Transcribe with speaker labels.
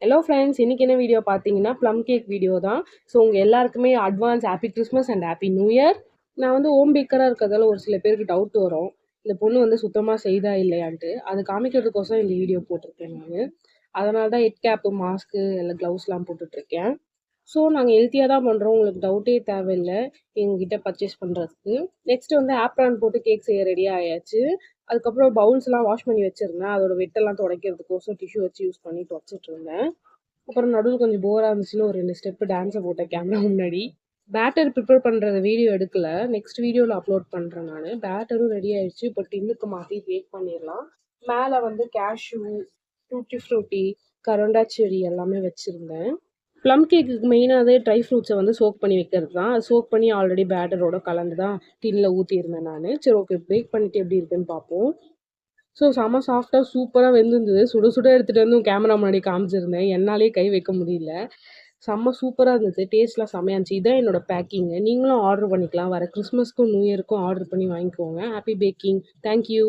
Speaker 1: Hello friends, இன்னைக்கு என்ன video பார்த்தீங்கன்னா ப்ளம் கேக் வீடியோ தான். ஸோ உங்கள் எல்லாருக்குமே advance happy Christmas and happy new year. நான் வந்து ஹோம் பேக்கராக இருக்கிறதால ஒரு சில பேருக்கு டவுட் வரும், இந்த பொண்ணு வந்து சுத்தமாக செய்தா இல்லையான்ட்டு. அது காமிக்கிறதுக்கோசரம் இந்த வீடியோ போட்டிருக்கேன் நான். அதனால தான் ஹெட் கேப்பு, மாஸ்க்கு, இல்லை க்ளவுஸ்லாம் போட்டுட்ருக்கேன். ஸோ நாங்கள் ஹெல்த்தியாக தான் பண்ணுறோம், உங்களுக்கு டவுட்டே தேவையில்லை எங்ககிட்ட பர்ச்சேஸ் பண்ணுறதுக்கு. நெக்ஸ்ட் வந்து ஆப்ரான் போட்டு கேக் செய்ய ரெடி ஆயாச்சு. அதுக்கப்புறம் பவுல்ஸ்லாம் வாஷ் பண்ணி வச்சுருந்தேன், அதோட வெட்டெல்லாம் துடைக்கிறதுக்கோசம் டிஷ்யூ வச்சு யூஸ் பண்ணி துடைச்சிட்டு இருந்தேன். அப்புறம் நடுவில் கொஞ்சம் போராக இருந்துச்சுன்னு ஒரு 2 ஸ்டெப்பு டான்ஸை போட்டேன் கேமரா முன்னாடி. பேட்டர் ப்ரிப்பேர் பண்ணுறத வீடியோ எடுக்கல, நெக்ஸ்ட் வீடியோவில் அப்லோட் பண்ணுறேன் நான். பேட்டரும் ரெடி ஆயிடுச்சு, இப்போ டின்னுக்கு மாற்றி பேக் பண்ணிடலாம். மேலே வந்து கேஷ்யூ, டூட்டி ஃப்ரூட்டி, கரண்டா செரி எல்லாமே வச்சுருந்தேன். ப்ளம் கேக்குக்கு மெயினாகவே ட்ரை ஃப்ரூட்ஸை வந்து சோக் பண்ணி வைக்கிறது தான். அது சோக் பண்ணி ஆல்ரெடி பேட்டரோட கலந்து தான் டின்னில் ஊற்றியிருந்தேன் நான். சரி, ஓகே, பேக் பண்ணிவிட்டு எப்படி இருக்குன்னு பார்ப்போம். ஸோ செம்ம சாஃப்டாக சூப்பராக வெந்திருந்தது. சுட சுட எடுத்துகிட்டு வந்து கேமரா முன்னாடி காமிச்சிருந்தேன், என்னாலேயே கை வைக்க முடியல. செம்ம சூப்பராக இருந்தது, டேஸ்ட்லாம் செம்மையாக இருந்துச்சு. இதான் என்னோட பேக்கிங்கு. நீங்களும் ஆர்டர் பண்ணிக்கலாம், வர கிறிஸ்மஸ்க்கும் நியூ இயருக்கும் ஆர்டர் பண்ணி வாங்கிக்கோங்க. Happy packing. தேங்க்யூ.